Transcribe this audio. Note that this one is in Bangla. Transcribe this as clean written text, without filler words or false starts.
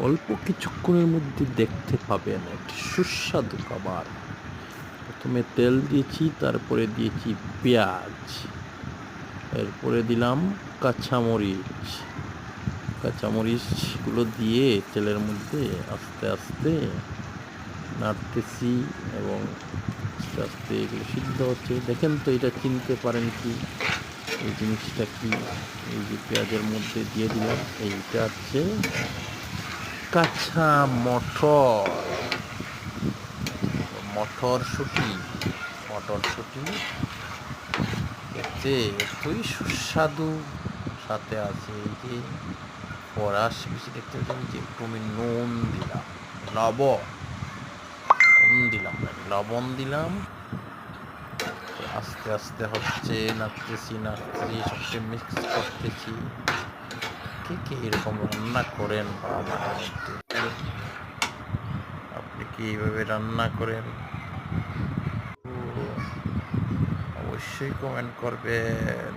অল্প কিছুক্ষণের মধ্যে দেখতে পাবেন একটি সুস্বাদু খাবার। প্রথমে তেল দিয়েছি, তারপরে দিয়েছি পেঁয়াজ, এরপরে দিলাম কাঁচামরিচ। কাঁচামরিচগুলো দিয়ে তেলের মধ্যে আস্তে আস্তে নাড়তেছি এবং আস্তে আস্তে এগুলো সিদ্ধ হচ্ছে। দেখেন তো এটা চিনতে পারেন কি এই জিনিসটা কি? এই যে পেঁয়াজের মধ্যে দিয়ে দিলাম, এইটা হচ্ছে কাঁচা মটর, মটরশুঁটি। মটরশুঁটি এতে এতই সুস্বাদু, সাথে আছে এই যে ফরাস বেশি দেখতে পাচ্ছেন যে একটু আমি নুন দিলাম, লবণ দিলাম। আস্তে আস্তে হচ্ছে, নাড়তেছি সবকে মিক্স করতেছি। কে কে এরকম রান্না করেন বা আমাদের মধ্যে? আপনি কি এইভাবে রান্না করেন? অবশ্যই কমেন্ট করবেন।